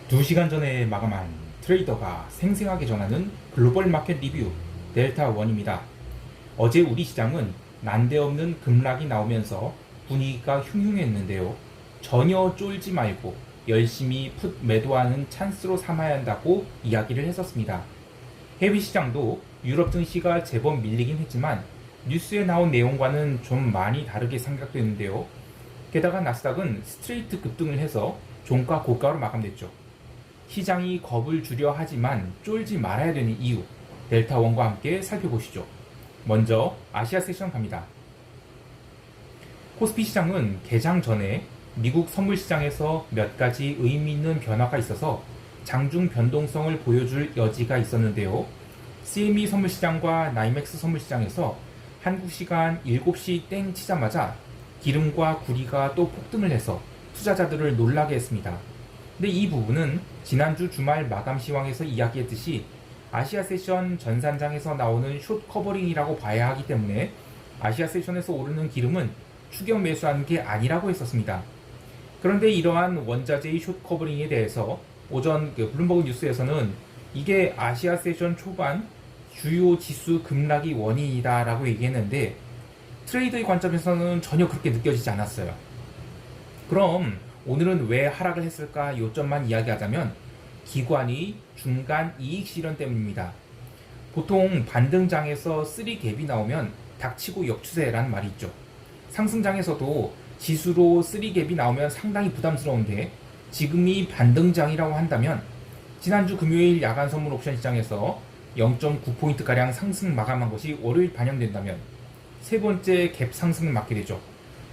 2시간 전에 마감한 트레이더가 생생하게 전하는 글로벌 마켓 리뷰 델타1입니다. 어제 우리 시장은 난데없는 급락이 나오면서 분위기가 흉흉했는데요. 전혀 쫄지 말고 열심히 풋 매도하는 찬스로 삼아야 한다고 이야기를 했었습니다. 해외 시장도 유럽 증시가 제법 밀리긴 했지만 뉴스에 나온 내용과는 좀 많이 다르게 생각되는데요. 게다가 나스닥은 스트레이트 급등을 해서 종가 고가로 마감됐죠. 시장이 겁을 주려 하지만 쫄지 말아야 되는 이유, 델타1과 함께 살펴보시죠. 먼저 아시아 세션 갑니다. 코스피 시장은 개장 전에 미국 선물 시장에서 몇 가지 의미 있는 변화가 있어서 장중 변동성을 보여줄 여지가 있었는데요. CME 선물 시장과 나이맥스 선물 시장에서 한국 시간 7시 땡 치자마자 기름과 구리가 또 폭등을 해서 투자자들을 놀라게 했습니다. 근데 이 부분은 지난주 주말 마감 시황에서 이야기했듯이 아시아 세션 전산장에서 나오는 숏 커버링이라고 봐야 하기 때문에 아시아 세션에서 오르는 기름은 추격 매수하는 게 아니라고 했었습니다. 그런데 이러한 원자재의 숏 커버링에 대해서 오전 블룸버그 뉴스에서는 이게 아시아 세션 초반 주요 지수 급락이 원인이다 라고 얘기했는데 트레이더의 관점에서는 전혀 그렇게 느껴지지 않았어요. 그럼 오늘은 왜 하락을 했을까 요점만 이야기하자면 기관이 중간 이익 실현 때문입니다. 보통 반등장에서 3갭이 나오면 닥치고 역추세란 말이 있죠. 상승장에서도 지수로 3갭이 나오면 상당히 부담스러운데 지금이 반등장이라고 한다면 지난주 금요일 야간 선물 옵션 시장에서 0.9포인트가량 상승 마감한 것이 월요일 반영된다면 세 번째 갭 상승을 맞게 되죠.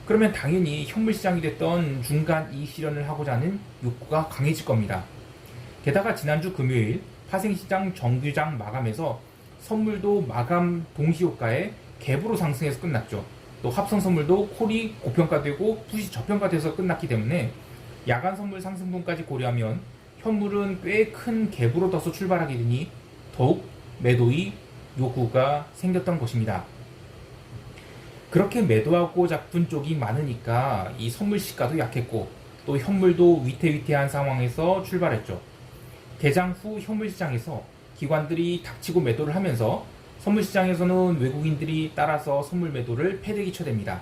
그러면 당연히 현물 시장이 됐던 중간 이익 실현을 하고자 하는 욕구가 강해질 겁니다. 게다가 지난주 금요일 파생시장 정규장 마감에서 선물도 마감 동시효과에 갭으로 상승해서 끝났죠. 또 합성 선물도 콜이 고평가되고 풋이 저평가돼서 끝났기 때문에 야간 선물 상승분까지 고려하면 현물은 꽤 큰 갭으로 떠서 출발하게 되니 더욱 매도의 욕구가 생겼던 것입니다. 그렇게 매도하고 잡은 쪽이 많으니까 이 선물 시가도 약했고 또 현물도 위태위태한 상황에서 출발했죠. 개장 후 현물 시장에서 기관들이 닥치고 매도를 하면서 선물 시장에서는 외국인들이 따라서 선물 매도를 패대기 쳐댑니다.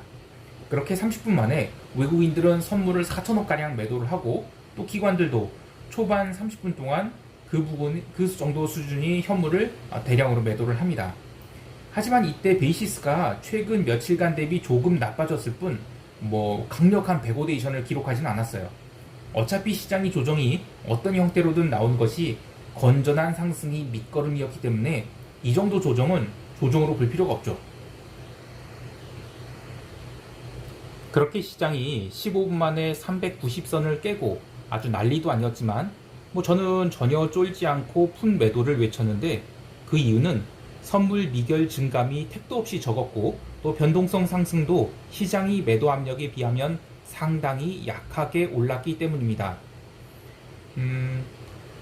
그렇게 30분 만에 외국인들은 선물을 4천억가량 매도를 하고 또 기관들도 초반 30분 동안 그 정도 수준의 현물을 대량으로 매도를 합니다. 하지만 이때 베이시스가 최근 며칠간 대비 조금 나빠졌을 뿐 강력한 백오데이션을 기록하지는 않았어요. 어차피 시장이 조정이 어떤 형태로든 나온 것이 건전한 상승이 밑거름이었기 때문에 이 정도 조정은 조정으로 볼 필요가 없죠. 그렇게 시장이 15분 만에 390선을 깨고 아주 난리도 아니었지만 저는 전혀 쫄지 않고 푼 매도를 외쳤는데 그 이유는 선물 미결 증감이 택도 없이 적었고 또 변동성 상승도 시장이 매도 압력에 비하면 상당히 약하게 올랐기 때문입니다.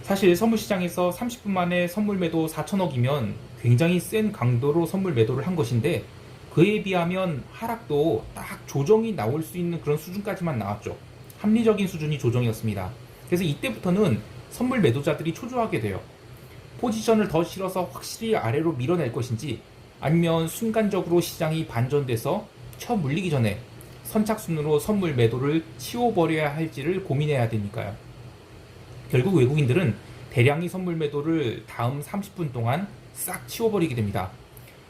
사실 선물 시장에서 30분 만에 선물 매도 4천억이면 굉장히 센 강도로 선물 매도를 한 것인데 그에 비하면 하락도 딱 조정이 나올 수 있는 그런 수준까지만 나왔죠. 합리적인 수준이 조정이었습니다. 그래서 이때부터는 선물 매도자들이 초조하게 돼요. 포지션을 더 실어서 확실히 아래로 밀어낼 것인지 아니면 순간적으로 시장이 반전돼서 쳐 물리기 전에 선착순으로 선물 매도를 치워버려야 할지를 고민해야 되니까요. 결국 외국인들은 대량의 선물 매도를 다음 30분 동안 싹 치워버리게 됩니다.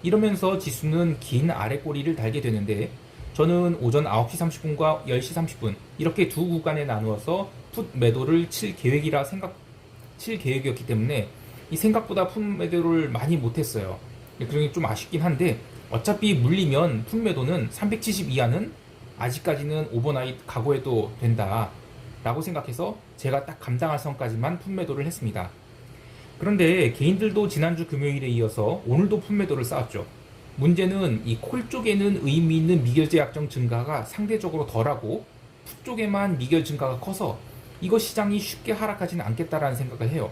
이러면서 지수는 긴 아래꼬리를 달게 되는데 저는 오전 9시 30분과 10시 30분 이렇게 두 구간에 나누어서 풋 매도를 칠 계획이었기 때문에 이 생각보다 풋 매도를 많이 못했어요. 그러니 좀 아쉽긴 한데 어차피 물리면 풋 매도는 370 이하는 아직까지는 오버나잇 각오해도 된다 라고 생각해서 제가 딱 감당할 선까지만 풋 매도를 했습니다. 그런데 개인들도 지난주 금요일에 이어서 오늘도 풋 매도를 쌓았죠. 문제는 이 콜 쪽에는 의미 있는 미결제 약정 증가가 상대적으로 덜하고 풋 쪽에만 미결 증가가 커서 이거 시장이 쉽게 하락하지는 않겠다라는 생각을 해요.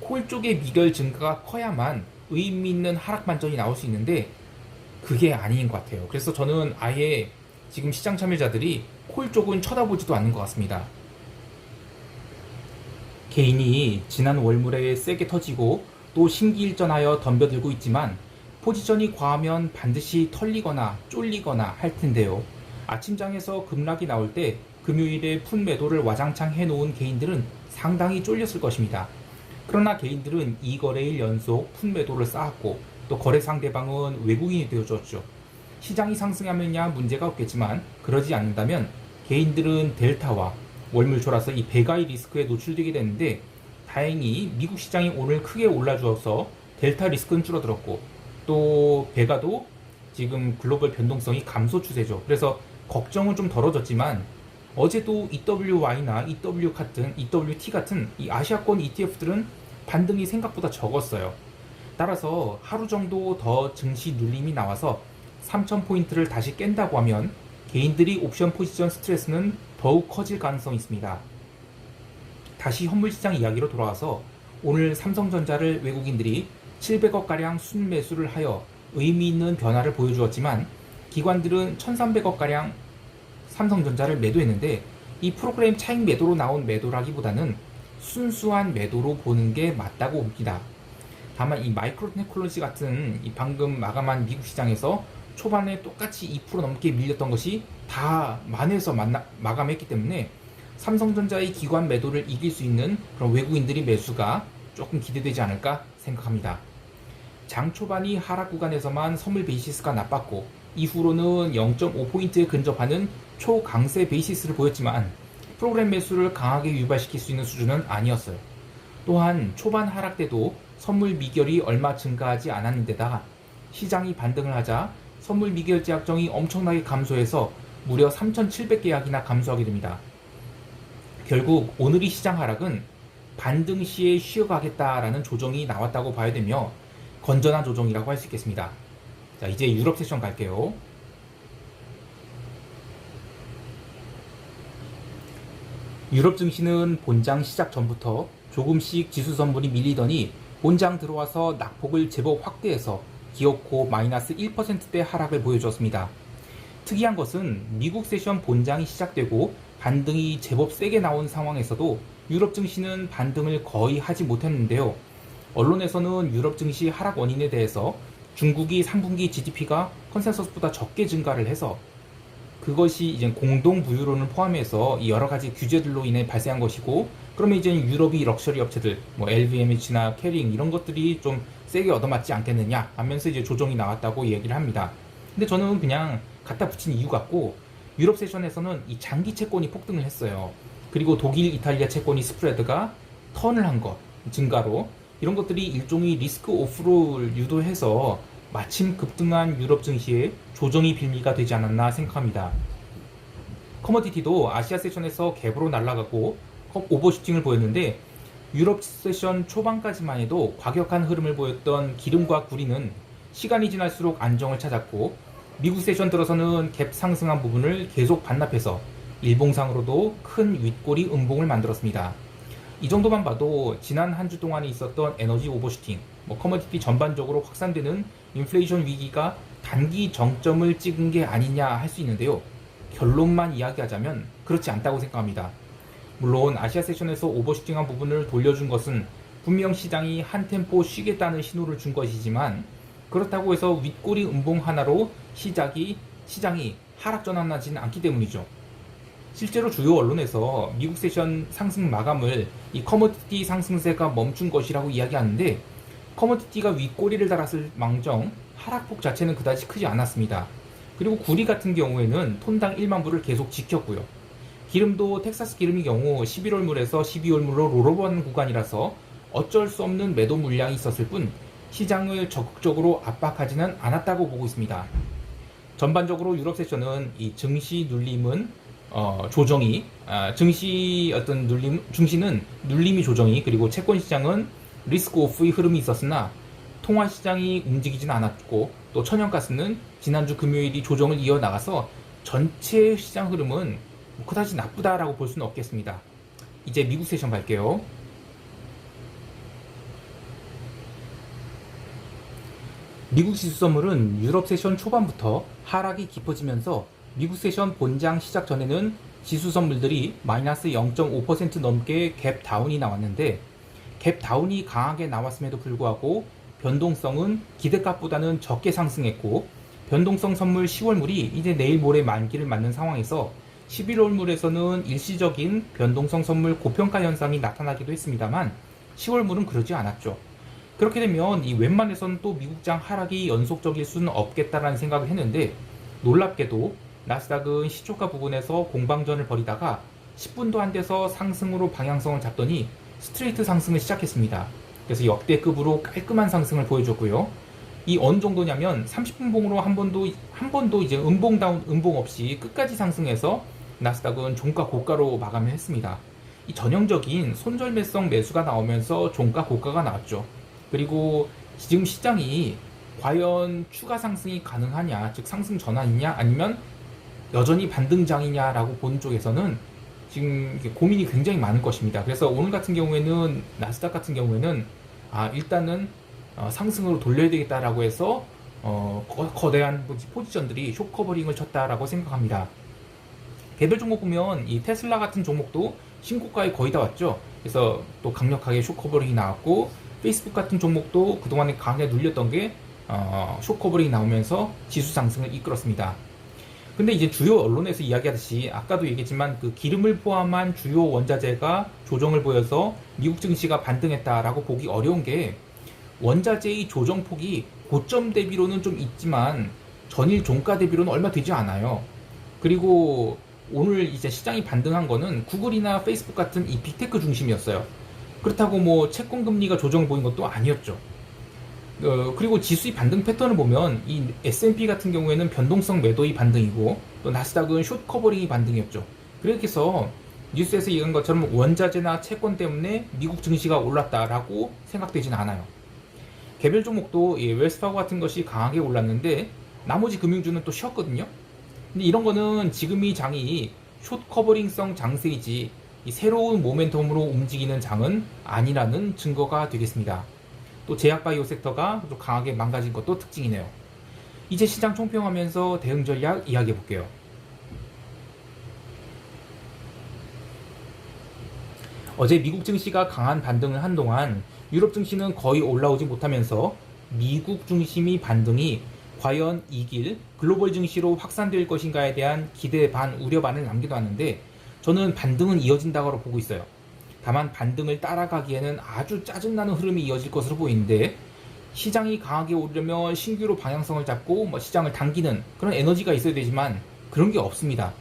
콜 쪽의 미결 증가가 커야만 의미 있는 하락 반전이 나올 수 있는데 그게 아닌 것 같아요. 그래서 저는 아예 지금 시장 참여자들이 콜 쪽은 쳐다보지도 않는 것 같습니다. 개인이 지난 월물에 세게 터지고 또 심기일전하여 덤벼들고 있지만 포지션이 과하면 반드시 털리거나 쫄리거나 할 텐데요. 아침장에서 급락이 나올 때 금요일에 푼 매도를 와장창 해놓은 개인들은 상당히 쫄렸을 것입니다. 그러나 개인들은 2거래일 연속 푼 매도를 쌓았고 또 거래 상대방은 외국인이 되어줬죠. 시장이 상승하면야 문제가 없겠지만 그러지 않는다면 개인들은 델타와 월물 졸아서 이 배가의 리스크에 노출되게 되는데 다행히 미국 시장이 오늘 크게 올라주어서 델타 리스크는 줄어들었고 또 배가도 지금 글로벌 변동성이 감소 추세죠. 그래서 걱정은 좀 덜어졌지만 어제도 EWY나 EWT 같은 이 아시아권 ETF들은 반등이 생각보다 적었어요. 따라서 하루 정도 더 증시 눌림이 나와서 3,000포인트를 다시 깬다고 하면 개인들이 옵션 포지션 스트레스는 더욱 커질 가능성이 있습니다. 다시 현물시장 이야기로 돌아와서 오늘 삼성전자를 외국인들이 700억가량 순매수를 하여 의미 있는 변화를 보여주었지만 기관들은 1,300억가량 삼성전자를 매도했는데 이 프로그램 차익 매도로 나온 매도라기보다는 순수한 매도로 보는 게 맞다고 봅니다. 다만 이 마이크로 테크놀로지 같은 이 방금 마감한 미국 시장에서 초반에 똑같이 2% 넘게 밀렸던 것이 다 만회해서 마감했기 때문에 삼성전자의 기관 매도를 이길 수 있는 그런 외국인들이 매수가 조금 기대되지 않을까 생각합니다. 장 초반이 하락 구간에서만 선물 베이시스가 나빴고 이후로는 0.5포인트에 근접하는 초강세 베이시스를 보였지만 프로그램 매수를 강하게 유발시킬 수 있는 수준은 아니었어요. 또한 초반 하락 때도 선물 미결이 얼마 증가하지 않았는데다 시장이 반등을 하자 선물 미결 제약정이 엄청나게 감소해서 무려 3,700계약이나 감소하게 됩니다. 결국 오늘의 시장 하락은 반등 시에 쉬어가겠다라는 조정이 나왔다고 봐야 되며 건전한 조정이라고 할 수 있겠습니다. 자, 이제 유럽 세션 갈게요. 유럽 증시는 본장 시작 전부터 조금씩 지수 선물이 밀리더니 본장 들어와서 낙폭을 제법 확대해서 기어코 마이너스 1%대 하락을 보여줬습니다. 특이한 것은 미국 세션 본장이 시작되고 반등이 제법 세게 나온 상황에서도 유럽 증시는 반등을 거의 하지 못했는데요. 언론에서는 유럽 증시 하락 원인에 대해서 중국이 3분기 GDP가 컨센서스보다 적게 증가를 해서 그것이 이제 공동 부유론을 포함해서 여러 가지 규제들로 인해 발생한 것이고, 그러면 이제 유럽이 럭셔리 업체들, 뭐 LVMH나 캐링 이런 것들이 좀 세게 얻어맞지 않겠느냐 하면서 이제 조정이 나왔다고 얘기를 합니다. 근데 저는 그냥 갖다 붙인 이유 같고, 유럽 세션에서는 이 장기 채권이 폭등을 했어요. 그리고 독일, 이탈리아 채권이 스프레드가 턴을 한 것, 증가로 이런 것들이 일종의 리스크 오프를 유도해서 마침 급등한 유럽 증시에 조정이 빌미가 되지 않았나 생각합니다. 커머디티도 아시아 세션에서 갭으로 날아가고 오버슈팅을 보였는데 유럽 세션 초반까지만 해도 과격한 흐름을 보였던 기름과 구리는 시간이 지날수록 안정을 찾았고, 미국 세션 들어서는 갭 상승한 부분을 계속 반납해서 일봉상으로도 큰 윗꼬리 음봉을 만들었습니다. 이 정도만 봐도 지난 한 주 동안에 있었던 에너지 오버슈팅, 커머디티 전반적으로 확산되는 인플레이션 위기가 단기 정점을 찍은 게 아니냐 할 수 있는데요. 결론만 이야기하자면 그렇지 않다고 생각합니다. 물론 아시아 세션에서 오버슈팅한 부분을 돌려준 것은 분명 시장이 한 템포 쉬겠다는 신호를 준 것이지만, 그렇다고 해서 윗꼬리 음봉 하나로 시장이 하락 전환하지는 않기 때문이죠. 실제로 주요 언론에서 미국 세션 상승 마감을 이 커머디티 상승세가 멈춘 것이라고 이야기하는데, 커머디티가 윗꼬리를 달았을 망정 하락폭 자체는 그다지 크지 않았습니다. 그리고 구리 같은 경우에는 톤당 1만 불을 계속 지켰고요. 기름도 텍사스 기름의 경우 11월물에서 12월물로 롤오버하는 구간이라서 어쩔 수 없는 매도 물량이 있었을 뿐 시장을 적극적으로 압박하지는 않았다고 보고 있습니다. 전반적으로 유럽 세션은 이 증시 눌림은 증시는 눌림이 조정이, 그리고 채권 시장은 리스크 오프의 흐름이 있었으나 통화 시장이 움직이진 않았고, 또 천연가스는 지난주 금요일이 조정을 이어나가서 전체 시장 흐름은 그다지 나쁘다라고 볼 수는 없겠습니다. 이제 미국 세션 갈게요. 미국 지수 선물은 유럽 세션 초반부터 하락이 깊어지면서 미국 세션 본장 시작 전에는 지수 선물들이 마이너스 0.5% 넘게 갭 다운이 나왔는데, 갭 다운이 강하게 나왔음에도 불구하고 변동성은 기대값보다는 적게 상승했고, 변동성 선물 10월물이 이제 내일 모레 만기를 맞는 상황에서 11월물에서는 일시적인 변동성 선물 고평가 현상이 나타나기도 했습니다만 10월물은 그러지 않았죠. 그렇게 되면 이 웬만해서는 또 미국장 하락이 연속적일 수는 없겠다라는 생각을 했는데, 놀랍게도 나스닥은 시초가 부분에서 공방전을 벌이다가 10분도 안 돼서 상승으로 방향성을 잡더니 스트레이트 상승을 시작했습니다. 그래서 역대급으로 깔끔한 상승을 보여줬고요. 이 어느 정도냐면 30분 봉으로 한 번도 이제 음봉 없이 끝까지 상승해서 나스닥은 종가 고가로 마감을 했습니다. 이 전형적인 손절매성 매수가 나오면서 종가 고가가 나왔죠. 그리고 지금 시장이 과연 추가 상승이 가능하냐, 즉 상승 전환이냐, 아니면 여전히 반등장이냐라고 보는 쪽에서는 지금 고민이 굉장히 많을 것입니다. 그래서 오늘 같은 경우에는 나스닥 같은 경우에는 일단은 상승으로 돌려야 되겠다라고 해서 거대한 포지션들이 숏 커버링을 쳤다라고 생각합니다. 개별 종목 보면 이 테슬라 같은 종목도 신고가에 거의 다 왔죠. 그래서 또 강력하게 숏 커버링이 나왔고, 페이스북 같은 종목도 그동안에 강하게 눌렸던 게 숏 커버링이 나오면서 지수 상승을 이끌었습니다. 근데 이제 주요 언론에서 이야기하듯이 아까도 얘기했지만 그 기름을 포함한 주요 원자재가 조정을 보여서 미국 증시가 반등했다라고 보기 어려운 게, 원자재의 조정폭이 고점 대비로는 좀 있지만 전일 종가 대비로는 얼마 되지 않아요. 그리고 오늘 이제 시장이 반등한 거는 구글이나 페이스북 같은 이 빅테크 중심이었어요. 그렇다고 뭐 채권 금리가 조정을 보인 것도 아니었죠. 그리고 지수의 반등 패턴을 보면 이 S&P 같은 경우에는 변동성 매도의 반등이고, 또 나스닥은 숏 커버링이 반등이었죠. 그렇게 해서 뉴스에서 얘기한 것처럼 원자재나 채권 때문에 미국 증시가 올랐다라고 생각되진 않아요. 개별 종목도 웰스파고 같은 것이 강하게 올랐는데 나머지 금융주는 또 쉬었거든요. 근데 이런 거는 지금이 장이 숏 커버링성 장세이지 이 새로운 모멘텀으로 움직이는 장은 아니라는 증거가 되겠습니다. 또 제약바이오 섹터가 좀 강하게 망가진 것도 특징이네요. 이제 시장 총평하면서 대응 전략 이야기해 볼게요. 어제 미국 증시가 강한 반등을 한 동안 유럽 증시는 거의 올라오지 못하면서 미국 중심의 반등이 과연 이 길 글로벌 증시로 확산될 것인가에 대한 기대 반 우려 반을 남겨놨는데, 저는 반등은 이어진다고 보고 있어요. 다만 반등을 따라가기에는 아주 짜증나는 흐름이 이어질 것으로 보이는데, 시장이 강하게 오르려면 신규로 방향성을 잡고 시장을 당기는 그런 에너지가 있어야 되지만 그런 게 없습니다.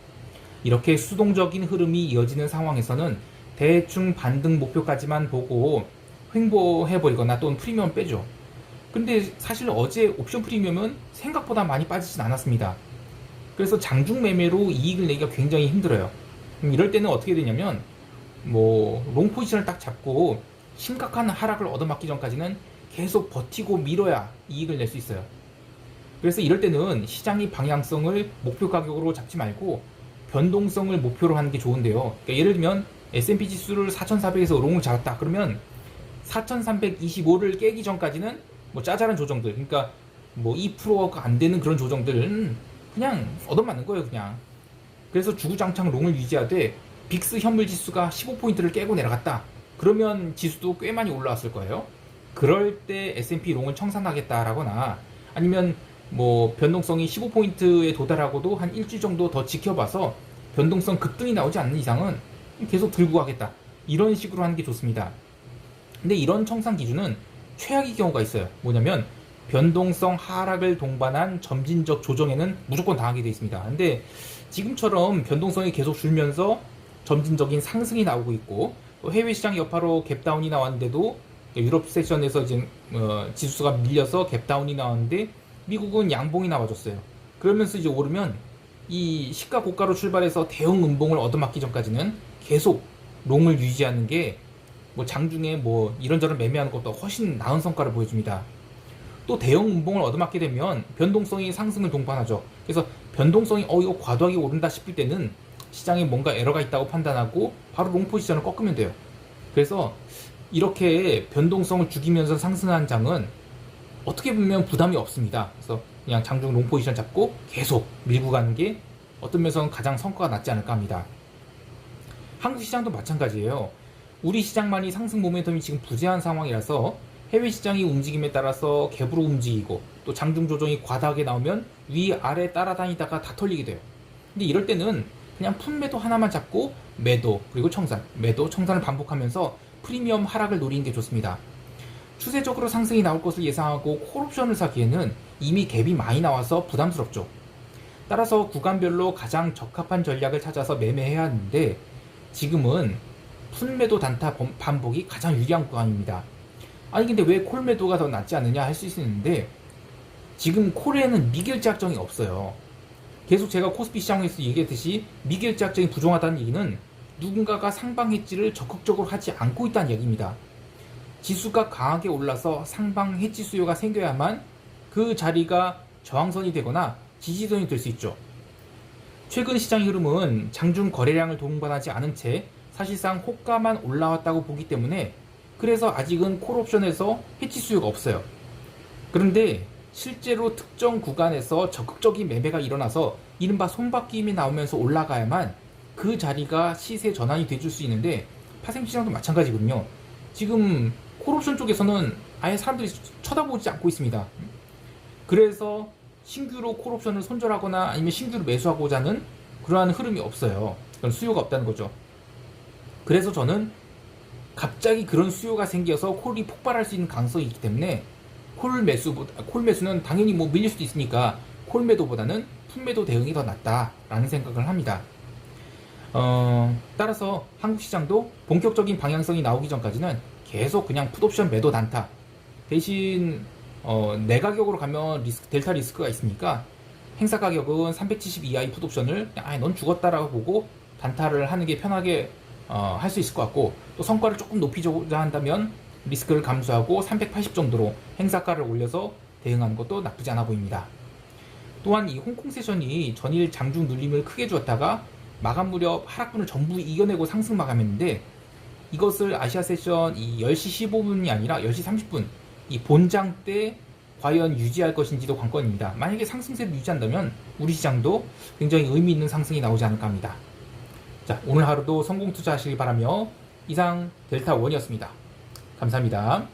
이렇게 수동적인 흐름이 이어지는 상황에서는 대충 반등 목표까지만 보고 횡보해버리거나 또는 프리미엄 빼죠. 근데 사실 어제 옵션 프리미엄은 생각보다 많이 빠지진 않았습니다. 그래서 장중 매매로 이익을 내기가 굉장히 힘들어요. 이럴 때는 어떻게 되냐면 롱 포지션을 딱 잡고 심각한 하락을 얻어맞기 전까지는 계속 버티고 밀어야 이익을 낼 수 있어요. 그래서 이럴 때는 시장의 방향성을 목표 가격으로 잡지 말고 변동성을 목표로 하는 게 좋은데요. 그러니까 예를 들면 S&P 지수를 4,400에서 롱을 잡았다 그러면 4,325를 깨기 전까지는 짜잘한 조정들, 그러니까 2%가 안 되는 그런 조정들은 그냥 얻어맞는 거예요, 그냥. 그래서 주구장창 롱을 유지하되 빅스 현물 지수가 15포인트를 깨고 내려갔다. 그러면 지수도 꽤 많이 올라왔을 거예요. 그럴 때 S&P 롱을 청산하겠다라거나, 아니면 변동성이 15포인트에 도달하고도 한 일주일 정도 더 지켜봐서 변동성 급등이 나오지 않는 이상은 계속 들고 가겠다. 이런 식으로 하는 게 좋습니다. 근데 이런 청산 기준은 최악의 경우가 있어요. 뭐냐면 변동성 하락을 동반한 점진적 조정에는 무조건 당하게 되어 있습니다. 근데 지금처럼 변동성이 계속 줄면서 점진적인 상승이 나오고 있고, 또 해외 시장 여파로 갭다운이 나왔는데도 유럽 세션에서 지금 지수가 밀려서 갭다운이 나왔는데 미국은 양봉이 나와줬어요. 그러면서 이제 오르면 이 시가 고가로 출발해서 대형 음봉을 얻어맞기 전까지는 계속 롱을 유지하는 게 장중에 이런저런 매매하는 것도 훨씬 나은 성과를 보여줍니다. 또 대형 음봉을 얻어맞게 되면 변동성이 상승을 동반하죠. 그래서 변동성이 이거 과도하게 오른다 싶을 때는 시장에 뭔가 에러가 있다고 판단하고 바로 롱 포지션을 꺾으면 돼요. 그래서 이렇게 변동성을 죽이면서 상승한 장은 어떻게 보면 부담이 없습니다. 그래서 그냥 장중 롱 포지션 잡고 계속 밀고 가는 게 어떤 면에서는 가장 성과가 낫지 않을까 합니다. 한국 시장도 마찬가지예요. 우리 시장만이 상승 모멘텀이 지금 부재한 상황이라서 해외 시장이 움직임에 따라서 갭으로 움직이고 또 장중 조정이 과다하게 나오면 위아래 따라다니다가 다 털리게 돼요. 근데 이럴 때는 그냥 푼매도 하나만 잡고 매도 그리고 청산, 매도, 청산을 반복하면서 프리미엄 하락을 노리는 게 좋습니다. 추세적으로 상승이 나올 것을 예상하고 콜옵션을 사기에는 이미 갭이 많이 나와서 부담스럽죠. 따라서 구간별로 가장 적합한 전략을 찾아서 매매해야 하는데 지금은 푼매도 단타 반복이 가장 유리한 구간입니다. 아니 근데 왜 콜매도가 더 낫지 않느냐 할 수 있는데 지금 콜에는 미결제 약정이 없어요. 계속 제가 코스피 시장에서 얘기했듯이 미결제 약정이 부족하다는 얘기는 누군가가 상방 해지를 적극적으로 하지 않고 있다는 얘기입니다. 지수가 강하게 올라서 상방 해지 수요가 생겨야만 그 자리가 저항선이 되거나 지지선이 될 수 있죠. 최근 시장 흐름은 장중 거래량을 동반하지 않은 채 사실상 호가만 올라왔다고 보기 때문에 그래서 아직은 콜옵션에서 해지 수요가 없어요. 그런데 실제로 특정 구간에서 적극적인 매매가 일어나서 이른바 손바뀜이 나오면서 올라가야만 그 자리가 시세 전환이 돼줄 수 있는데 파생시장도 마찬가지거든요. 지금 콜옵션 쪽에서는 아예 사람들이 쳐다보지 않고 있습니다. 그래서 신규로 콜옵션을 손절하거나 아니면 신규로 매수하고자 하는 그러한 흐름이 없어요. 그런 수요가 없다는 거죠. 그래서 저는 갑자기 그런 수요가 생겨서 콜이 폭발할 수 있는 가능성이 있기 때문에 콜 매수는 당연히 뭐 밀릴 수도 있으니까 콜 매도보다는 풋매도 대응이 더 낫다라는 생각을 합니다. 따라서 한국 시장도 본격적인 방향성이 나오기 전까지는 계속 그냥 풋옵션 매도 단타 대신 내 가격으로 가면 델타 리스크가 있으니까 행사 가격은 370 이하의 풋옵션을 넌 죽었다라고 보고 단타를 하는 게 편하게 할 수 있을 것 같고 또 성과를 조금 높이고자 한다면 리스크를 감수하고 380 정도로 행사가를 올려서 대응하는 것도 나쁘지 않아 보입니다. 또한 이 홍콩 세션이 전일 장중 눌림을 크게 주었다가 마감 무렵 하락분을 전부 이겨내고 상승 마감했는데 이것을 아시아 세션 이 10시 15분이 아니라 10시 30분 이 본장 때 과연 유지할 것인지도 관건입니다. 만약에 상승세를 유지한다면 우리 시장도 굉장히 의미 있는 상승이 나오지 않을까 합니다. 자, 오늘 하루도 성공 투자하시길 바라며 이상 델타원이었습니다. 감사합니다.